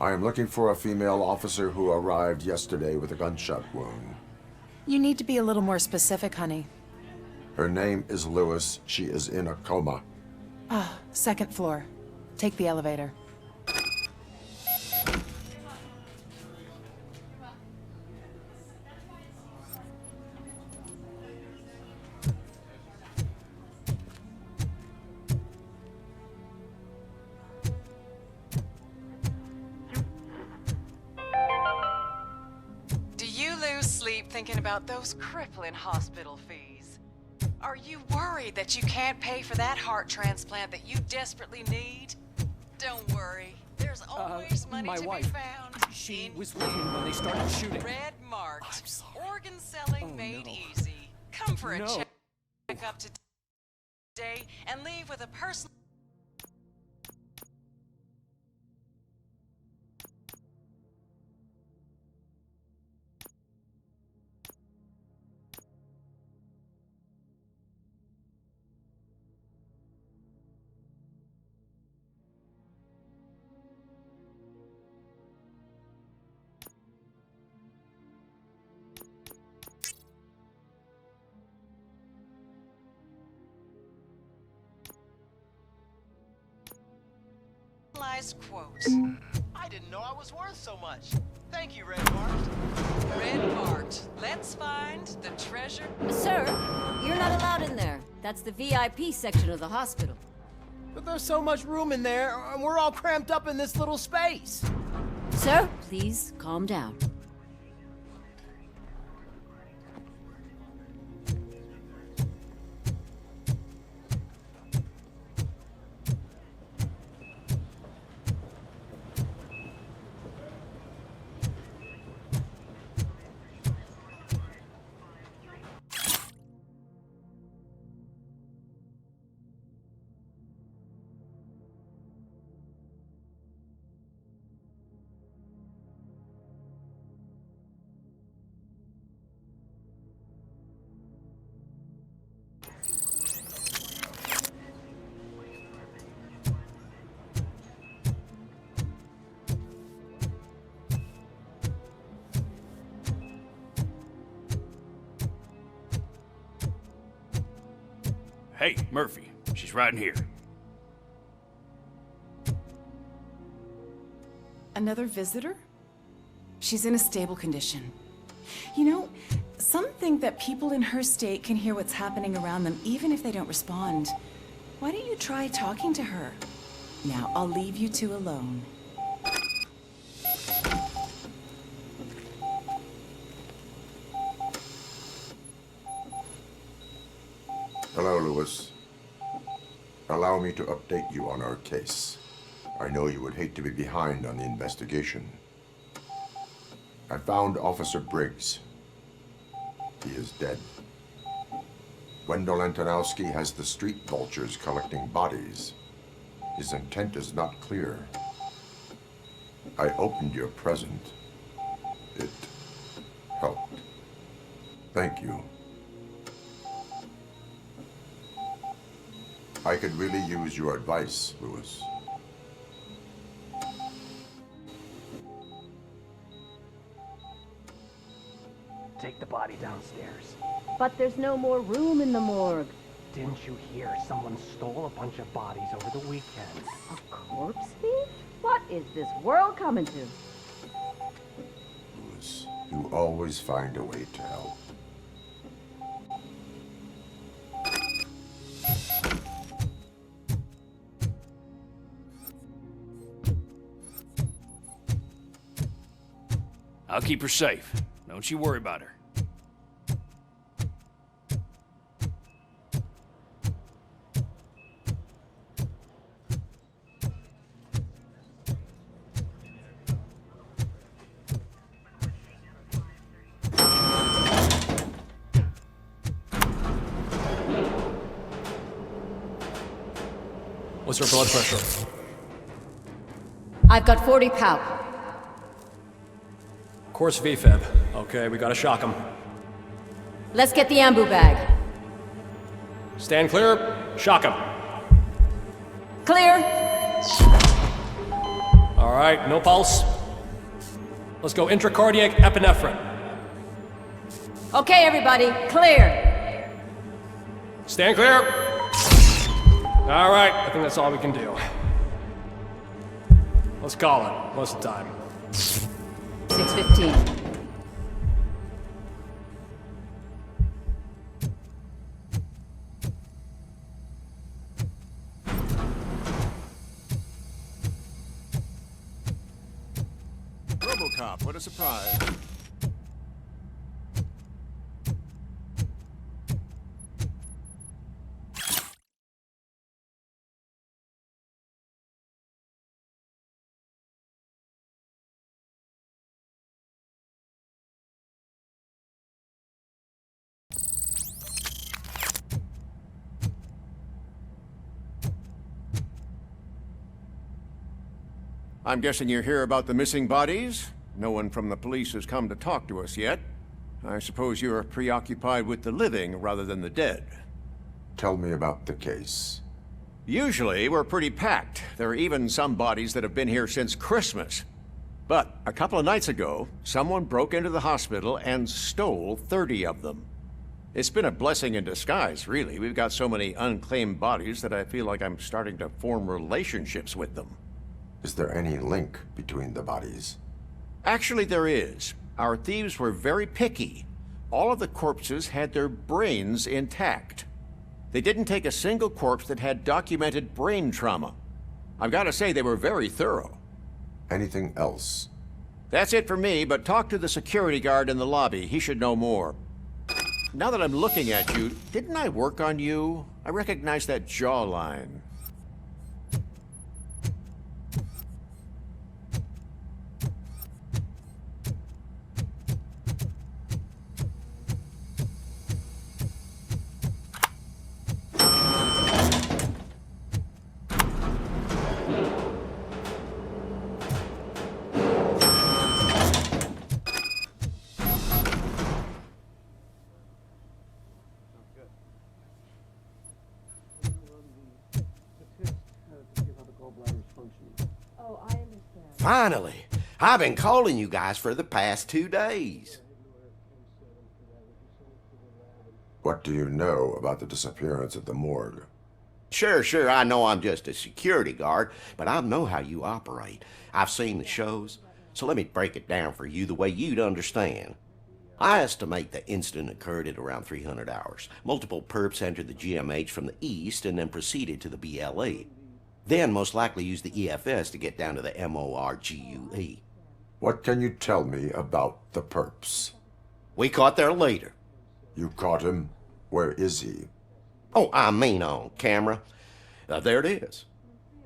I am looking for a female officer who arrived yesterday with a gunshot wound. You need to be a little more specific, honey. Her name is Lewis. She is in a coma. Ah, second floor. Take the elevator. Do you lose sleep thinking about those crippling hospital fees? Are you worried that you can't pay for that heart transplant that you desperately need? Don't worry. There's always money my to wife, be found. She was with me when they started shooting. Red Mart. I'm sorry. Organ selling made no. easy. Come for a No. check up today and leave with a personal. Quote. I didn't know I was worth so much. Thank you, Red Mart. Red Mart. Let's find the treasure. Sir, you're not allowed in there. That's the VIP section of the hospital. But there's so much room in there, and we're all cramped up in this little space. Sir, please calm down. Hey, Murphy. She's right in here. Another visitor? She's in a stable condition. You know, some think that people in her state can hear what's happening around them even if they don't respond. Why don't you try talking to her? Now, I'll leave you two alone. Hello, Lewis. Allow me to update you on our case. I know you would hate to be behind on the investigation. I found Officer Briggs. He is dead. Wendell Antonowski has the street vultures collecting bodies. His intent is not clear. I opened your present. It helped. Thank you. I could really use your advice, Lewis. Take the body downstairs. But there's no more room in the morgue. Didn't you hear someone stole a bunch of bodies over the weekend? A corpse thief? What is this world coming to? Lewis, you always find a way to help. I'll keep her safe. Don't you worry about her. What's her blood pressure? I've got 40 pow. Course VFib. Okay, we gotta shock him. Let's get the ambu bag. Stand clear. Shock him. Clear. All All right, no pulse. Let's go intracardiac epinephrine. Okay, everybody, clear. Stand clear. All right, I think that's all we can do. Let's call it. What's the time? 6:15. Robocop, what a surprise. I'm guessing you're here about the missing bodies? No one from the police has come to talk to us yet. I suppose you're preoccupied with the living rather than the dead. Tell me about the case. Usually, we're pretty packed. There are even some bodies that have been here since Christmas. But a couple of nights ago, someone broke into the hospital and stole 30 of them. It's been a blessing in disguise, really. We've got so many unclaimed bodies that I feel like I'm starting to form relationships with them. Is there any link between the bodies? Actually, there is. Our thieves were very picky. All of the corpses had their brains intact. They didn't take a single corpse that had documented brain trauma. I've got to say, they were very thorough. Anything else? That's it for me, but talk to the security guard in the lobby. He should know more. Now that I'm looking at you, didn't I work on you? I recognize that jawline. Finally! I've been calling you guys for the past 2 days. What do you know about the disappearance at the morgue? Sure, I know I'm just a security guard, but I know how you operate. I've seen the shows, so let me break it down for you the way you'd understand. I estimate the incident occurred at around 300 hours. Multiple perps entered the GMH from the east and then proceeded to the BLE. Then most likely used the EFS to get down to the MORGUE. What can you tell me about the perps? We caught their leader. You caught him? Where is he? Oh, I mean on camera. There it is.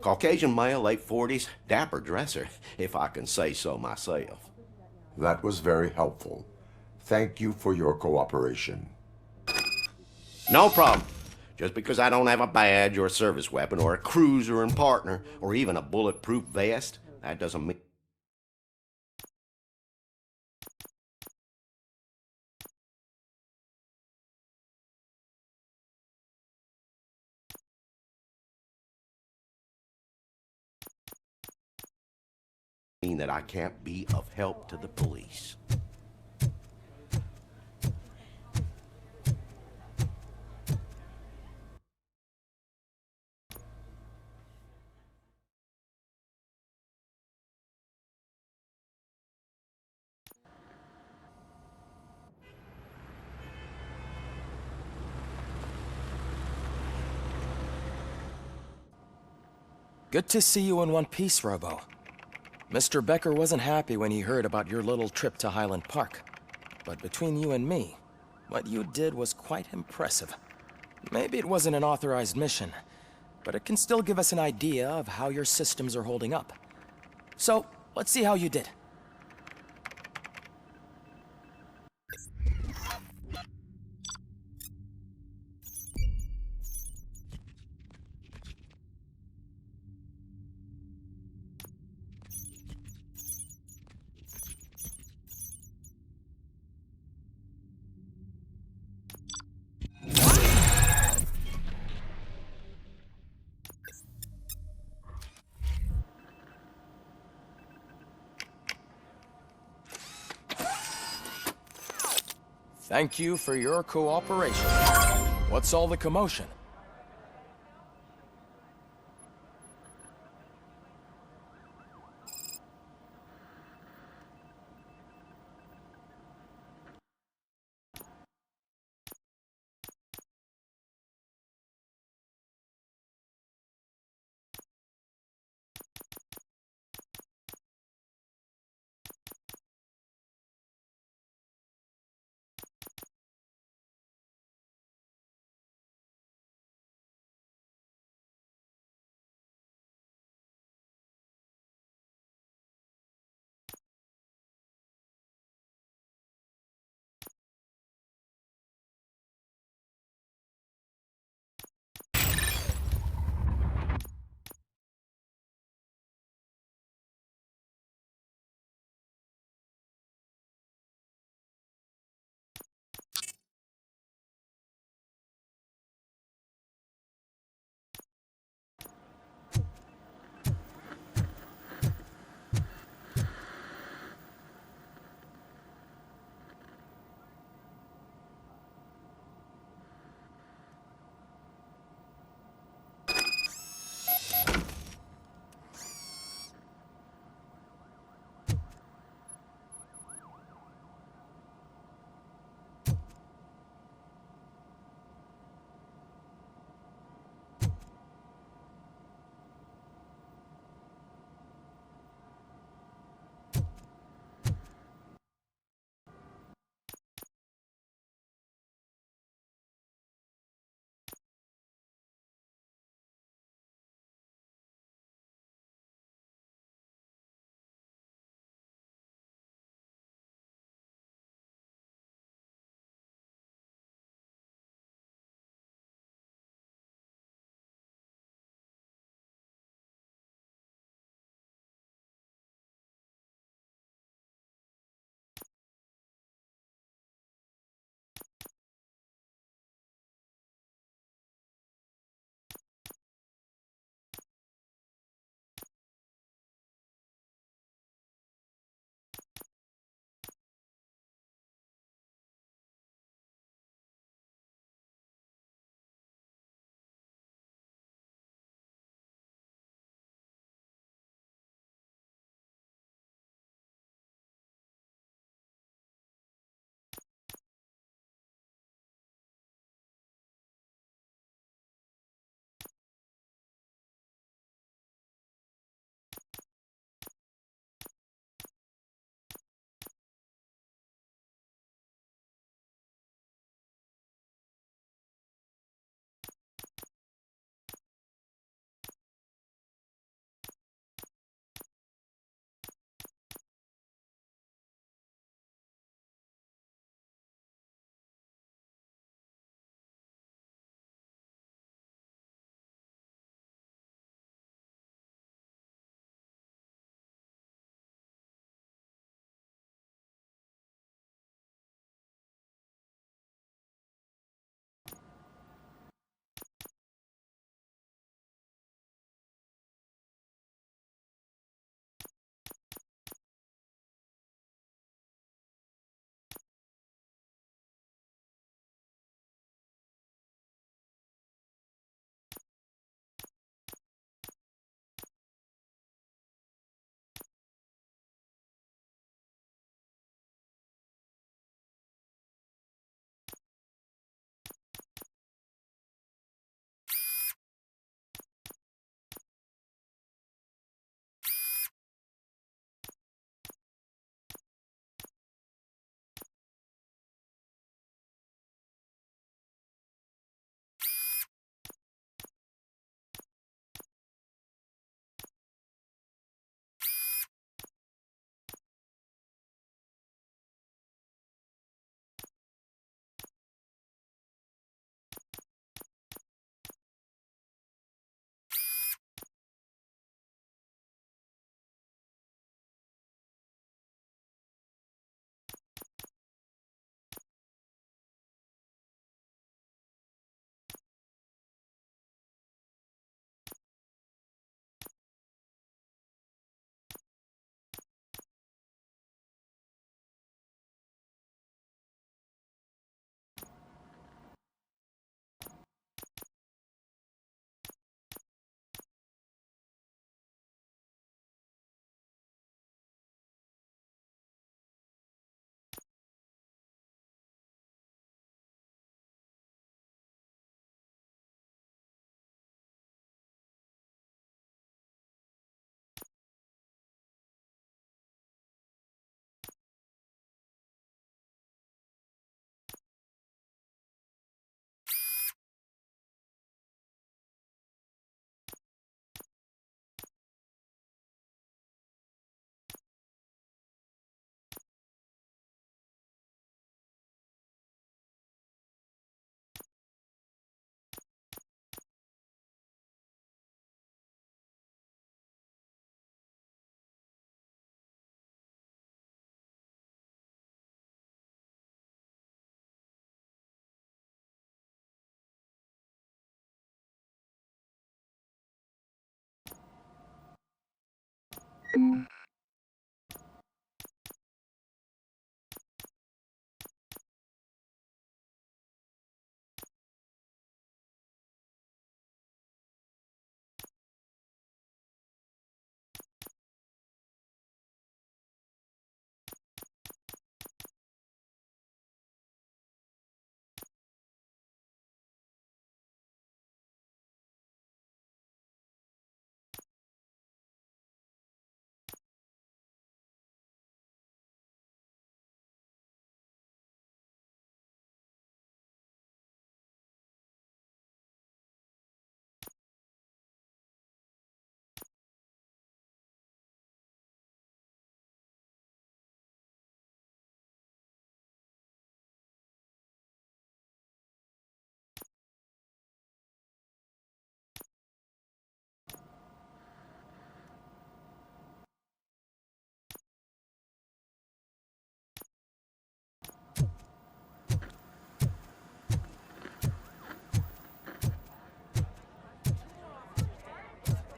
Caucasian male, late 40s, dapper dresser, if I can say so myself. That was very helpful. Thank you for your cooperation. No problem. Just because I don't have a badge or a service weapon or a cruiser and partner or even a bulletproof vest, that doesn't mean that I can't be of help to the police. Good to see you in one piece, Robo. Mr. Becker wasn't happy when he heard about your little trip to Highland Park. But between you and me, what you did was quite impressive. Maybe it wasn't an authorized mission, but it can still give us an idea of how your systems are holding up. So, let's see how you did. Thank you for your cooperation. What's all the commotion?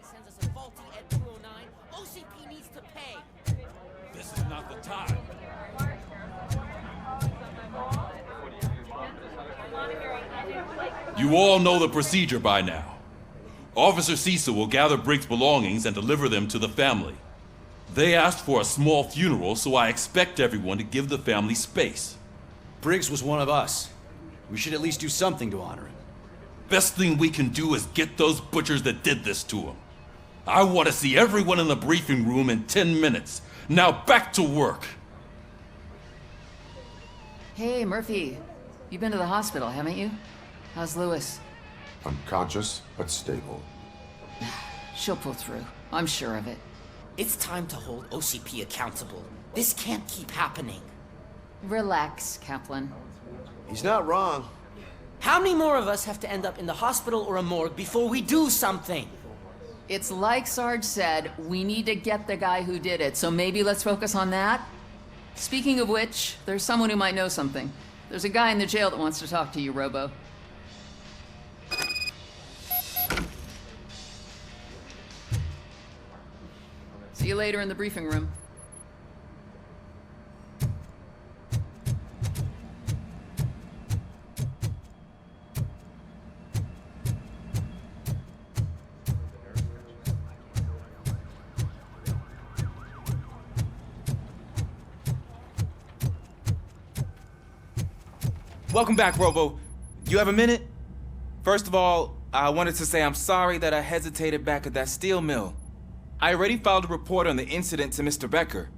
Sends us a faulty Ed 209. OCP needs to pay. This is not the time. You all know the procedure by now. Officer Cecil will gather Briggs' belongings and deliver them to the family. They asked for a small funeral, so I expect everyone to give the family space. Briggs was one of us. We should at least do something to honor him. Best thing we can do is get those butchers that did this to him. I want to see everyone in the briefing room in 10 minutes. Now back to work. Hey, Murphy. You've been to the hospital, haven't you? How's Lewis? Unconscious, but stable. She'll pull through. I'm sure of it. It's time to hold OCP accountable. This can't keep happening. Relax, Kaplan. He's not wrong. How many more of us have to end up in the hospital or a morgue before we do something? It's like Sarge said, we need to get the guy who did it, so maybe let's focus on that? Speaking of which, there's someone who might know something. There's a guy in the jail that wants to talk to you, Robo. See you later in the briefing room. Welcome back, Robo. You have a minute? First of all, I wanted to say I'm sorry that I hesitated back at that steel mill. I already filed a report on the incident to Mr. Becker.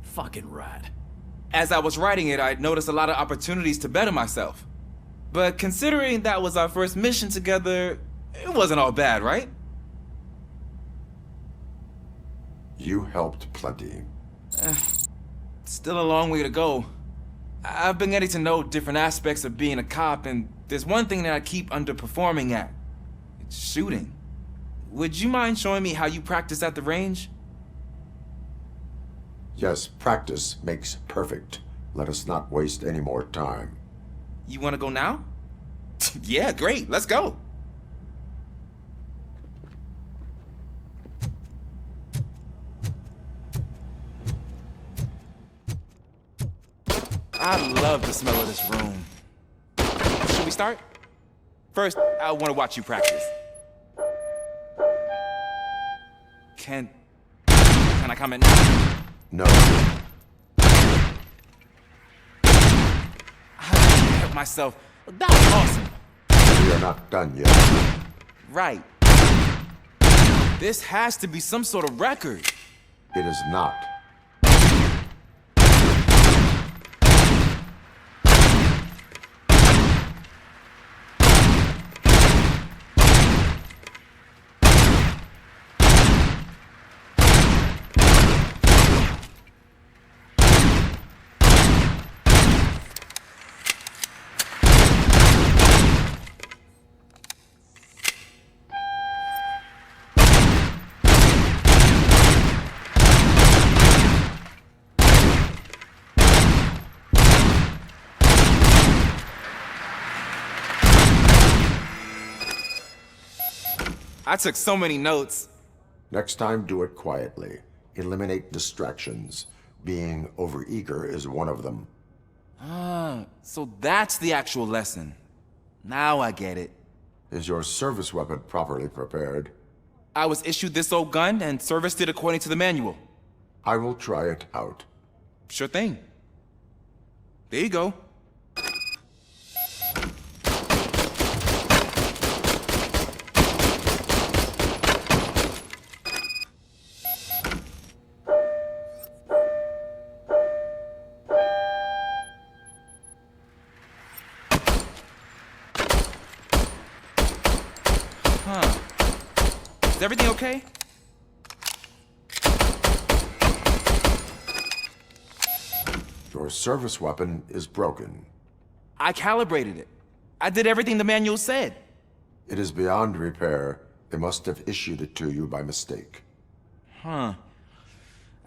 Fucking rat. As I was writing it, I noticed a lot of opportunities to better myself. But considering that was our first mission together, it wasn't all bad, right? You helped plenty. Still a long way to go. I've been getting to know different aspects of being a cop, and there's one thing that I keep underperforming at. It's shooting. Would you mind showing me how you practice at the range? Yes, practice makes perfect. Let us not waste any more time. You want to go now? Yeah, great. Let's go. I love the smell of this room. Should we start? First, I want to watch you practice. Can I comment now? No. I didn't help myself. That was awesome. We are not done yet. Right. This has to be some sort of record. It is not. I took so many notes. Next time, do it quietly. Eliminate distractions. Being overeager is one of them. Ah, so that's the actual lesson. Now I get it. Is your service weapon properly prepared? I was issued this old gun and serviced it according to the manual. I will try it out. Sure thing. There you go. Huh. Is everything okay? Your service weapon is broken. I calibrated it. I did everything the manual said. It is beyond repair. They must have issued it to you by mistake. Huh.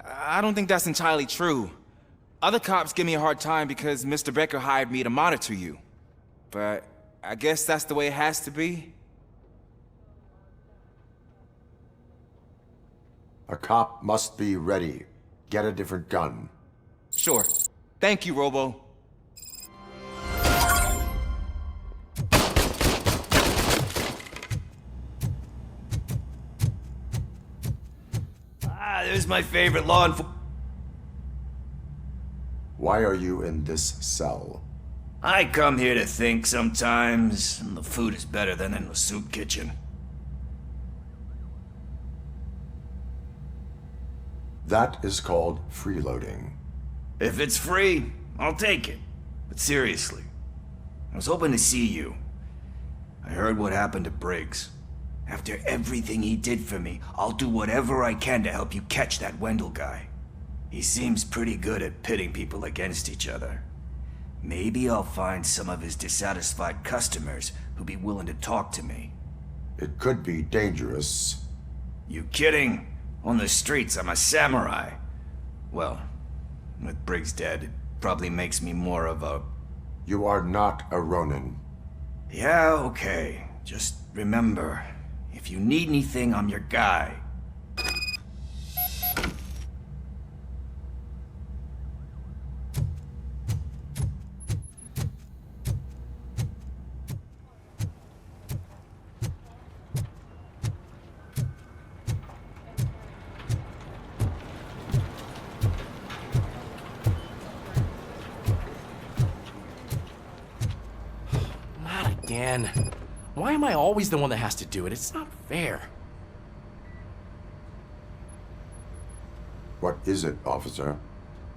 I don't think that's entirely true. Other cops give me a hard time because Mr. Becker hired me to monitor you. But I guess that's the way it has to be. A cop must be ready. Get a different gun. Sure. Thank you, Robo. There's my favorite law enforcement. Why are you in this cell? I come here to think sometimes, and the food is better than in the soup kitchen. That is called freeloading. If it's free, I'll take it. But seriously, I was hoping to see you. I heard what happened to Briggs. After everything he did for me, I'll do whatever I can to help you catch that Wendell guy. He seems pretty good at pitting people against each other. Maybe I'll find some of his dissatisfied customers who'd be willing to talk to me. It could be dangerous. You kidding? On the streets, I'm a samurai. Well, with Briggs dead, it probably makes me more of a... You are not a Ronin. Yeah, okay. Just remember, if you need anything, I'm your guy. Again. Why am I always the one that has to do it? It's not fair. What is it, officer?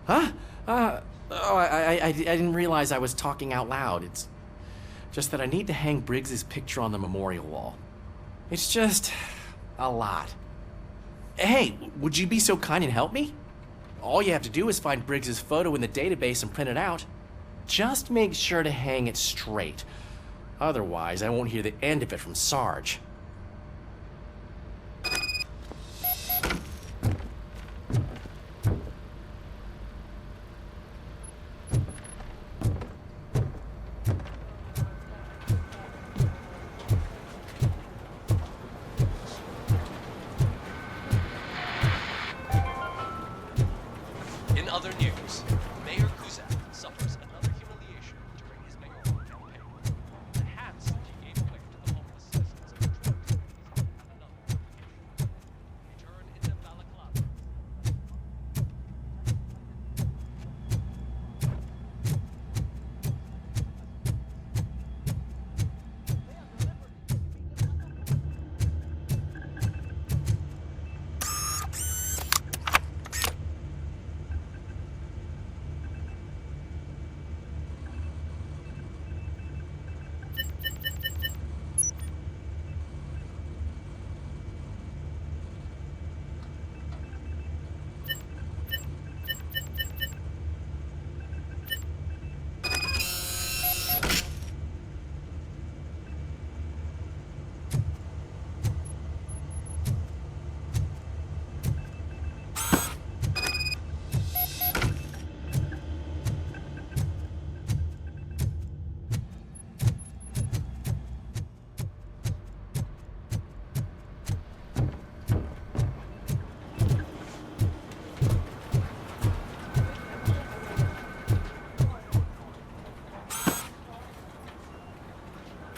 Huh? I didn't realize I was talking out loud. It's just that I need to hang Briggs's picture on the memorial wall. It's just a lot. Hey, would you be so kind and help me? All you have to do is find Briggs's photo in the database and print it out. Just make sure to hang it straight. Otherwise, I won't hear the end of it from Sarge. In other news, Mayor Kuzak suffers another humiliation during his mayoral campaign. The hats he gave away to the homeless citizens of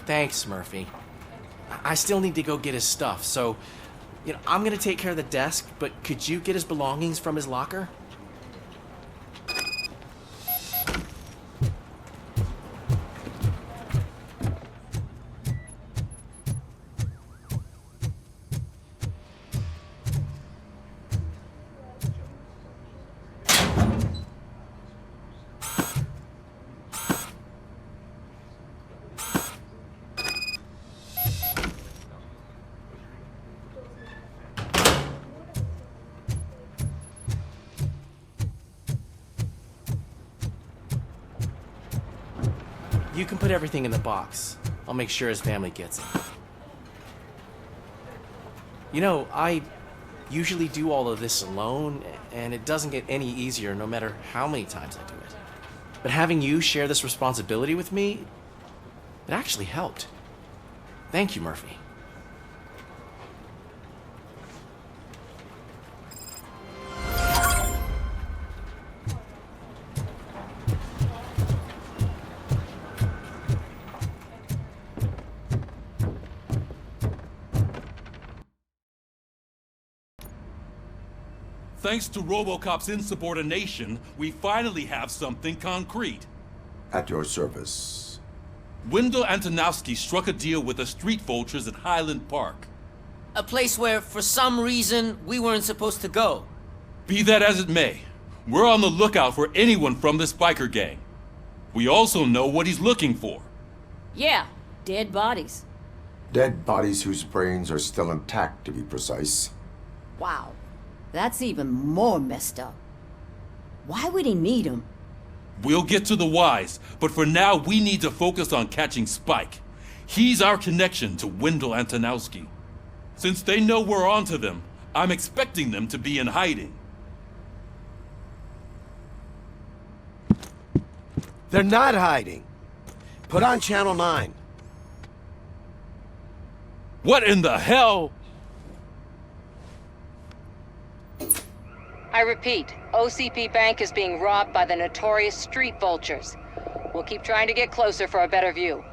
Thanks, Murphy. I still need to go get his stuff, so, I'm gonna take care of the desk, but could you get his belongings from his locker? You can put everything in the box. I'll make sure his family gets it. I usually do all of this alone, and it doesn't get any easier no matter how many times I do it. But having you share this responsibility with me, it actually helped. Thank you, Murphy. Thanks to Robocop's insubordination, we finally have something concrete. At your service. Wendell Antonowski struck a deal with the street vultures at Highland Park. A place where, for some reason, we weren't supposed to go. Be that as it may, we're on the lookout for anyone from this biker gang. We also know what he's looking for. Yeah, dead bodies. Dead bodies whose brains are still intact, to be precise. Wow, that's even more messed up. Why would he need them? We'll get to the whys, but for now we need to focus on catching Spike. He's our connection to Wendell Antonowski. Since they know we're onto them, I'm expecting them to be in hiding. They're not hiding. Put on Channel 9. What in the hell? I repeat, OCP Bank is being robbed by the notorious street vultures. We'll keep trying to get closer for a better view.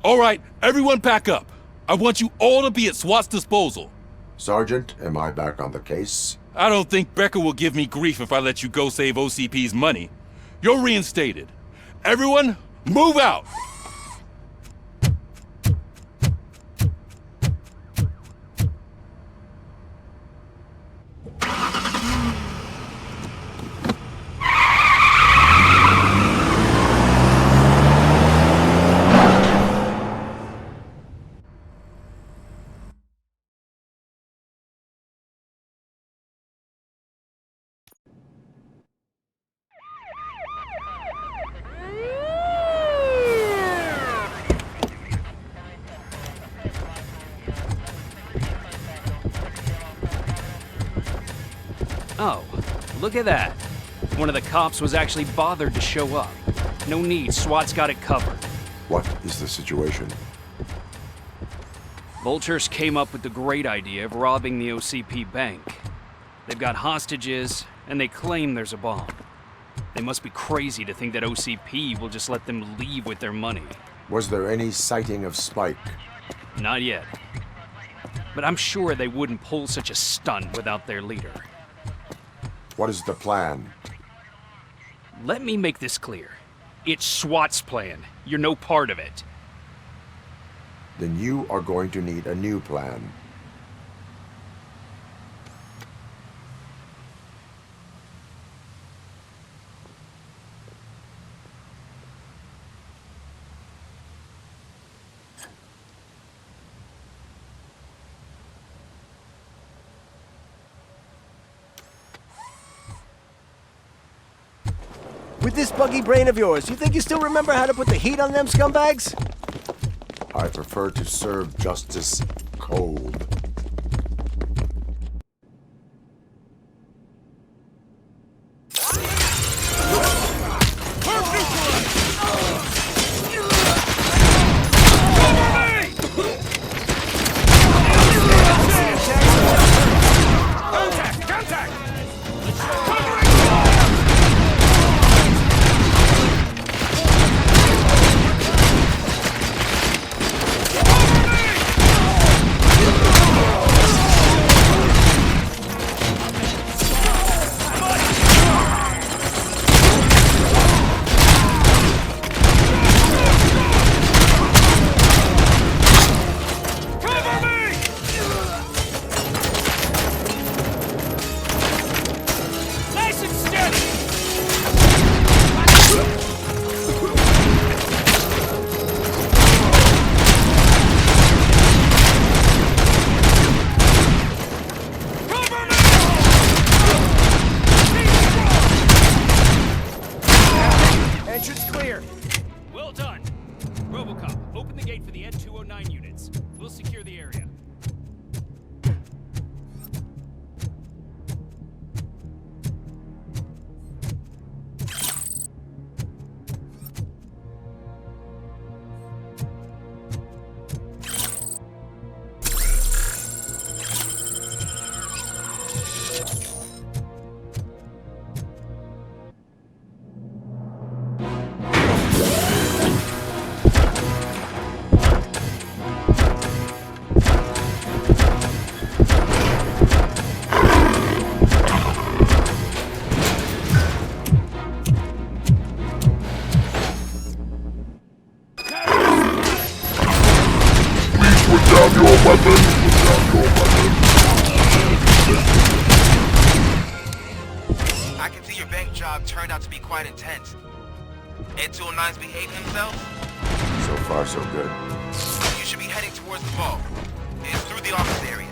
All right, everyone pack up. I want you all to be at SWAT's disposal. Sergeant, am I back on the case? I don't think Becker will give me grief if I let you go save OCP's money. You're reinstated. Everyone, move out! Oh, look at that. One of the cops was actually bothered to show up. No need, SWAT's got it covered. What is the situation? Vultures came up with the great idea of robbing the OCP bank. They've got hostages, and they claim there's a bomb. They must be crazy to think that OCP will just let them leave with their money. Was there any sighting of Spike? Not yet. But I'm sure they wouldn't pull such a stunt without their leader. What is the plan? Let me make this clear. It's SWAT's plan. You're no part of it. Then you are going to need a new plan. With this buggy brain of yours, you think you still remember how to put the heat on them scumbags? I prefer to serve justice cold. Robocop, open the gate for the Ed 209 units. We'll secure the area. I can see your bank job turned out to be quite intense. Ed 209's behaving themselves? So far, so good. You should be heading towards the vault. It's through the office area.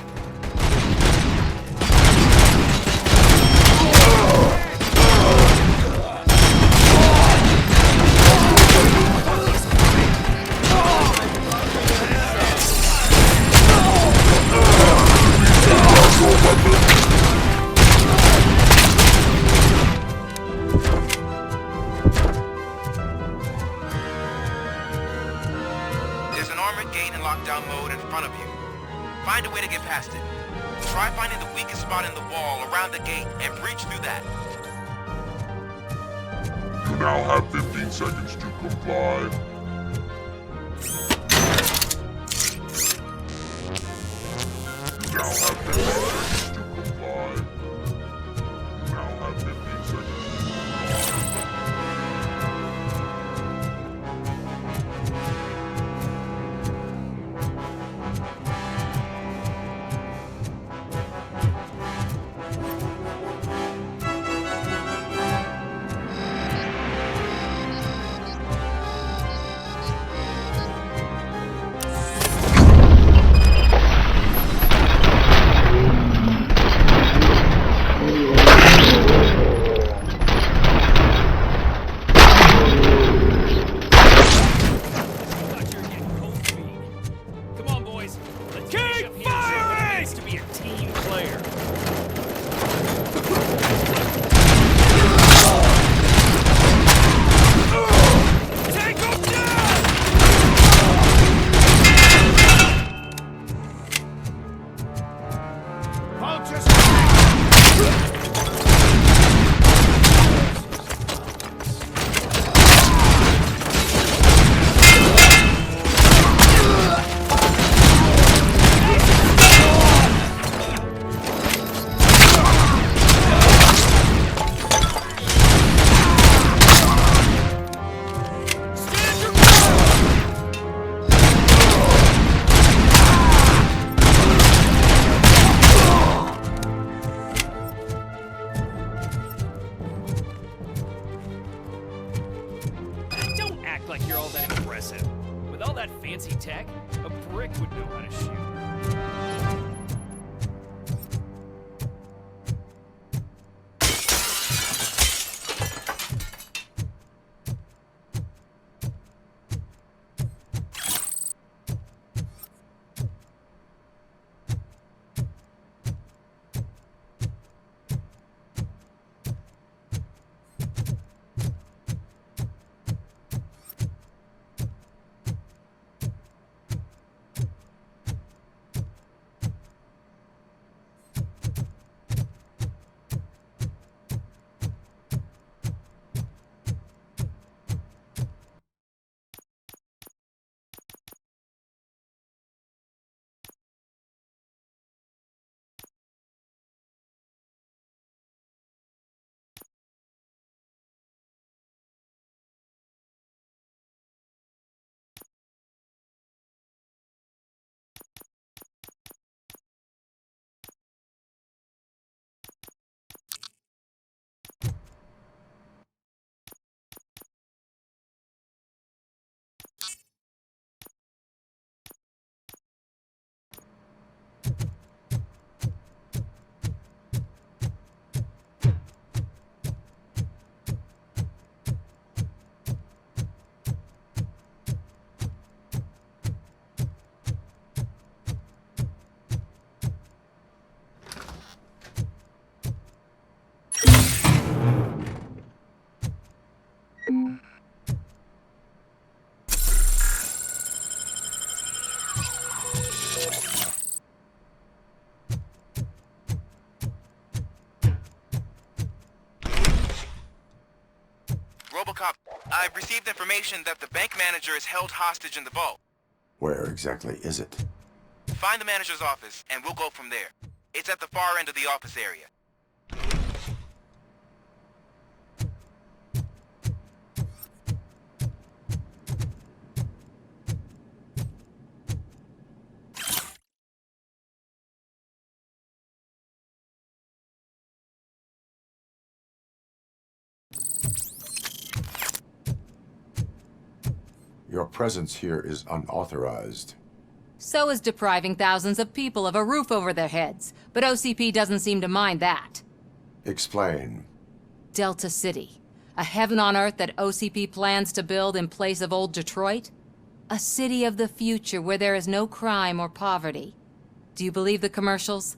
There's an armored gate in lockdown mode in front of you. Find a way to get past it. Try finding the weakest spot in the wall around the gate and breach through that. You now have 15 seconds to comply. You now have 15 seconds to comply. You now have 15 seconds to comply. Come on, boys. Let's keep firing! Needs to be a team player. Take him down! Don't act like you're all that impressive. With all that fancy tech, a brick would know how to shoot. I've received information that the bank manager is held hostage in the vault. Where exactly is it? Find the manager's office, and we'll go from there. It's at the far end of the office area. Your presence here is unauthorized. So is depriving thousands of people of a roof over their heads. But OCP doesn't seem to mind that. Explain. Delta City. A heaven on earth that OCP plans to build in place of old Detroit? A city of the future where there is no crime or poverty. Do you believe the commercials?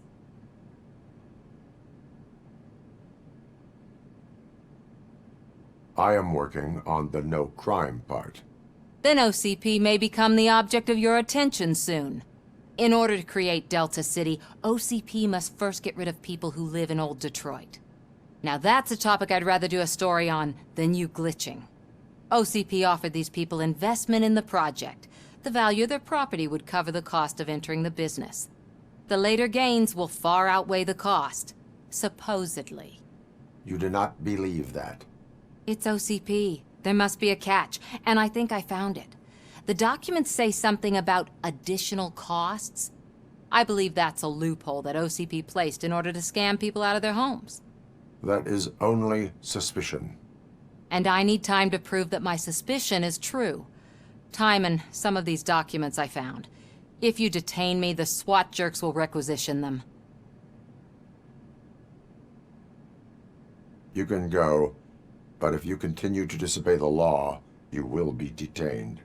I am working on the no crime part. Then OCP may become the object of your attention soon. In order to create Delta City, OCP must first get rid of people who live in old Detroit. Now that's a topic I'd rather do a story on than you glitching. OCP offered these people investment in the project. The value of their property would cover the cost of entering the business. The later gains will far outweigh the cost, supposedly. You do not believe that? It's OCP. There must be a catch, and I think I found it. The documents say something about additional costs. I believe that's a loophole that OCP placed in order to scam people out of their homes. That is only suspicion. And I need time to prove that my suspicion is true. Time and some of these documents I found. If you detain me, the SWAT jerks will requisition them. You can go, but if you continue to disobey the law, you will be detained.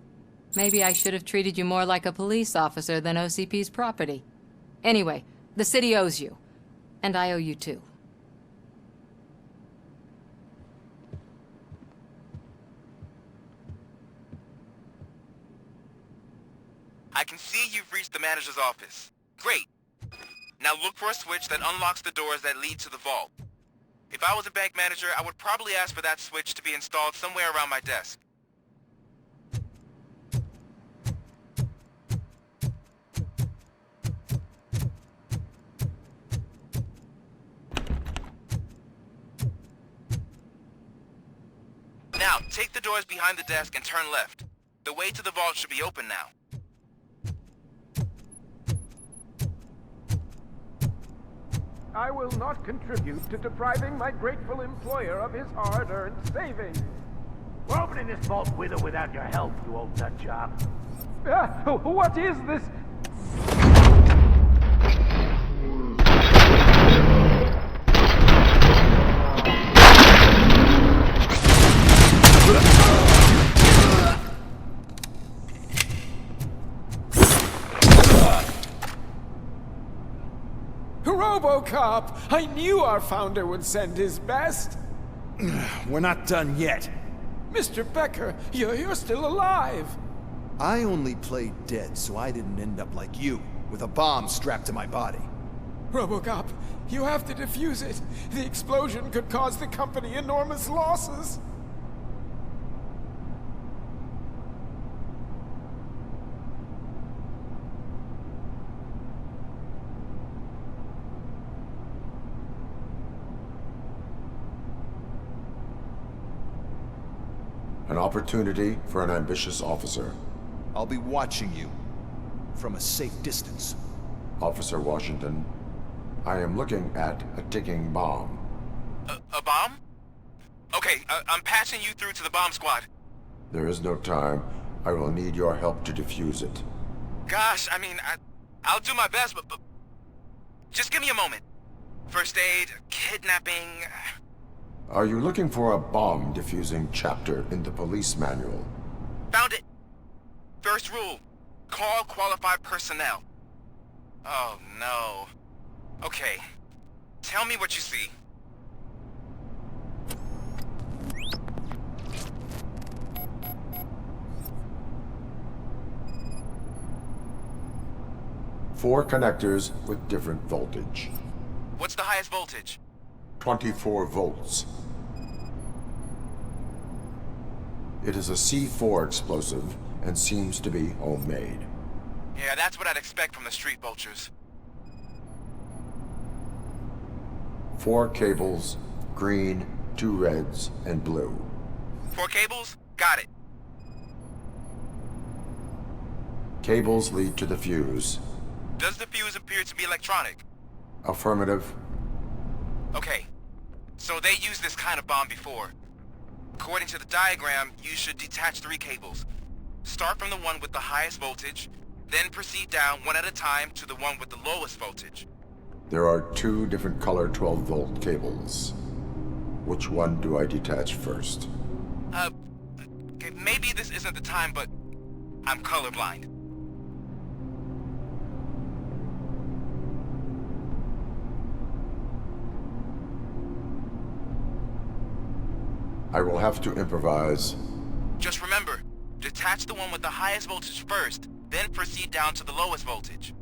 Maybe I should have treated you more like a police officer than OCP's property. Anyway, the city owes you. And I owe you too. I can see you've reached the manager's office. Great. Now look for a switch that unlocks the doors that lead to the vault. If I was a bank manager, I would probably ask for that switch to be installed somewhere around my desk. Now, take the doors behind the desk and turn left. The way to the vault should be open now. I will not contribute to depriving my grateful employer of his hard-earned savings. We're opening this vault with or without your help, you old nut job. What is this? Robocop! I knew our founder would send his best! We're not done yet. Mr. Becker, you're still alive! I only played dead so I didn't end up like you, with a bomb strapped to my body. Robocop, you have to defuse it. The explosion could cause the company enormous losses. An opportunity for an ambitious officer. I'll be watching you from a safe distance. Officer Washington, I am looking at a ticking bomb. A bomb? Okay, I'm passing you through to the bomb squad. There is no time. I will need your help to defuse it. Gosh, I mean, I'll do my best, but just give me a moment. First aid, kidnapping... Are you looking for a bomb defusing chapter in the police manual? Found it! First rule, call qualified personnel. Oh no. Okay, tell me what you see. Four connectors with different voltage. What's the highest voltage? 24 volts. It is a C4 explosive and seems to be homemade. Yeah, that's what I'd expect from the street vultures. 4 cables, green, 2 reds, and blue. 4 cables? Got it. Cables lead to the fuse. Does the fuse appear to be electronic? Affirmative. Okay. So they used this kind of bomb before. According to the diagram, you should detach 3 cables. Start from the one with the highest voltage, then proceed down one at a time to the one with the lowest voltage. There are 2 different color 12-volt cables. Which one do I detach first? Okay, maybe this isn't the time, but I'm colorblind. I will have to improvise. Just remember, detach the one with the highest voltage first, then proceed down to the lowest voltage.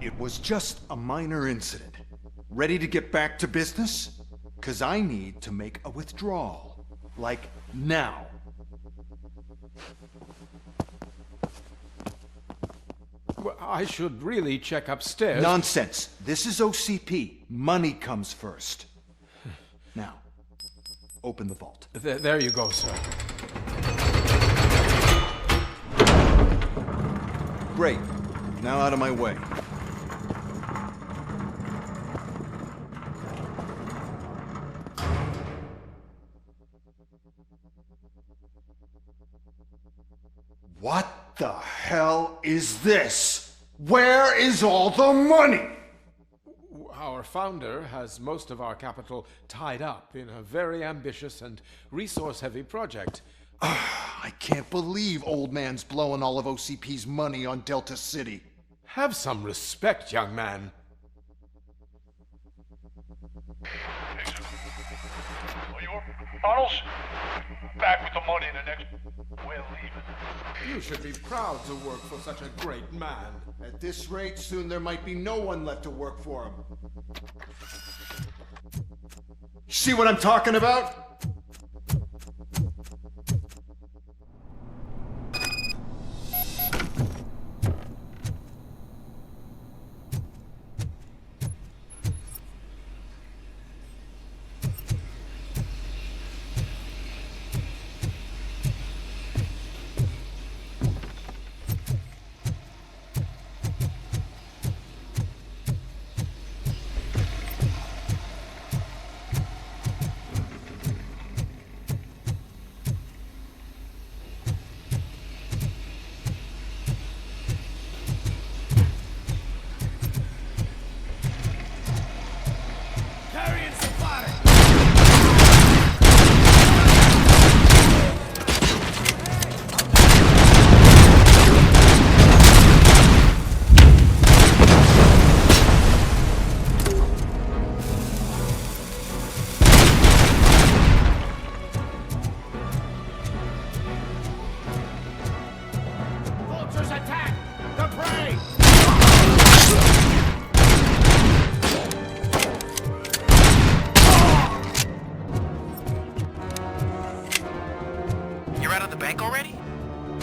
It was just a minor incident. Ready to get back to business? 'Cause I need to make a withdrawal. Like, now. Well, I should really check upstairs. Nonsense. This is OCP. Money comes first. Now, open the vault. There you go, sir. Great. Now out of my way. What the hell is this? Where is all the money? Our founder has most of our capital tied up in a very ambitious and resource-heavy project. I can't believe old man's blowing all of OCP's money on Delta City. Have some respect, young man. Arnold's back with the money in the next... We're leaving. You should be proud to work for such a great man. At this rate, soon there might be no one left to work for him. See what I'm talking about?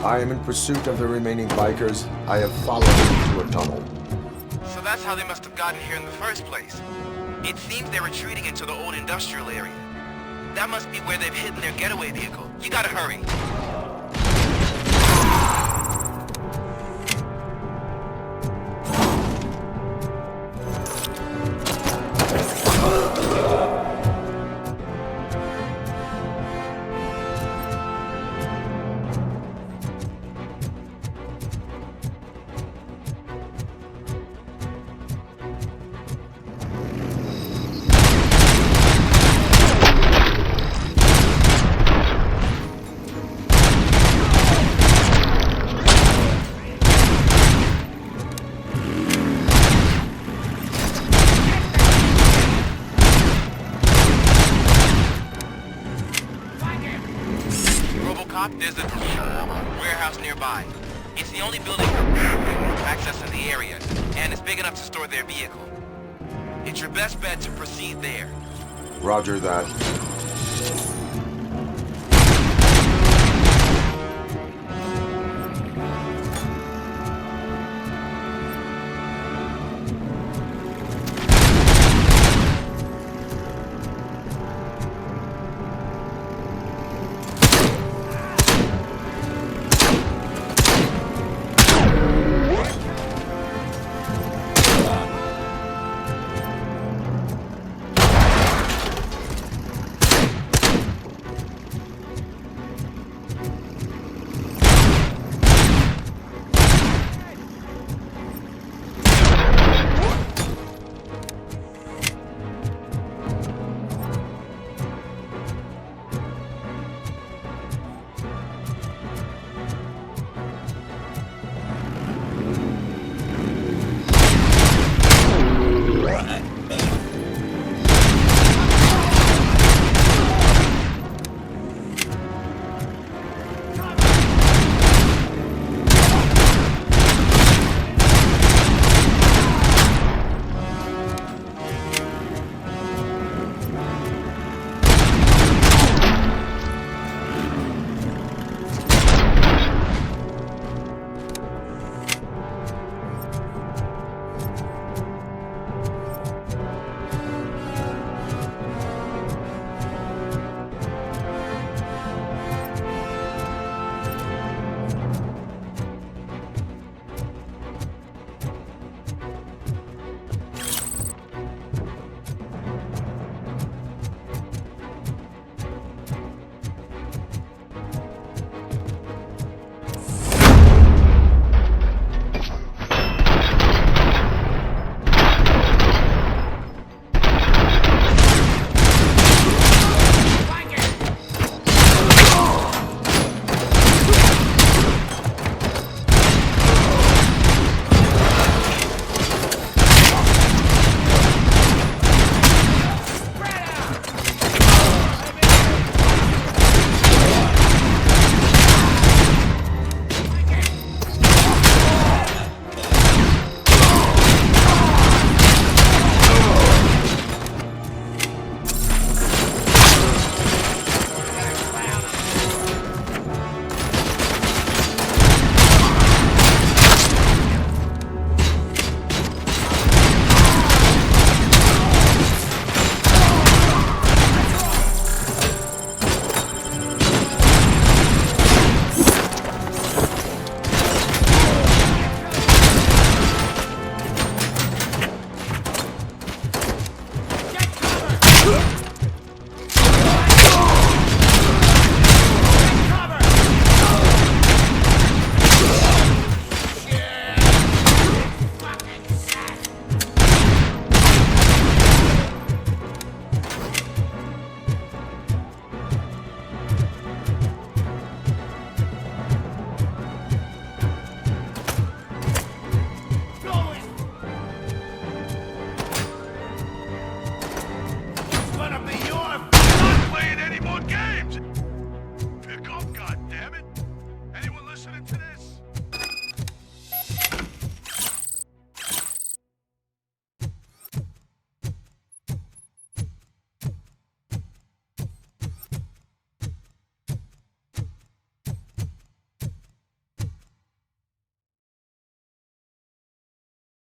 I am in pursuit of the remaining bikers. I have followed them to a tunnel. So that's how they must have gotten here in the first place. It seems they're retreating into the old industrial area. That must be where they've hidden their getaway vehicle. You gotta hurry. block, there's a warehouse nearby. It's the only building with access to the area, and it's big enough to store their vehicle. It's your best bet to proceed there. Roger that.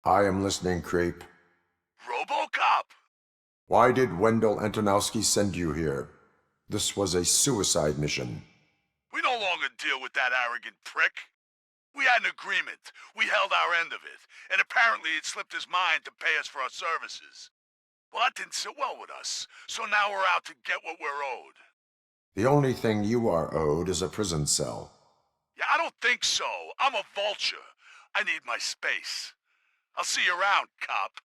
I am listening, Creep. Robocop! Why did Wendell Antonowski send you here? This was a suicide mission. We no longer deal with that arrogant prick. We had an agreement. We held our end of it, and apparently it slipped his mind to pay us for our services. Well, that didn't sit well with us, so now we're out to get what we're owed. The only thing you are owed is a prison cell. Yeah, I don't think so. I'm a vulture. I need my space. I'll see you around, cop.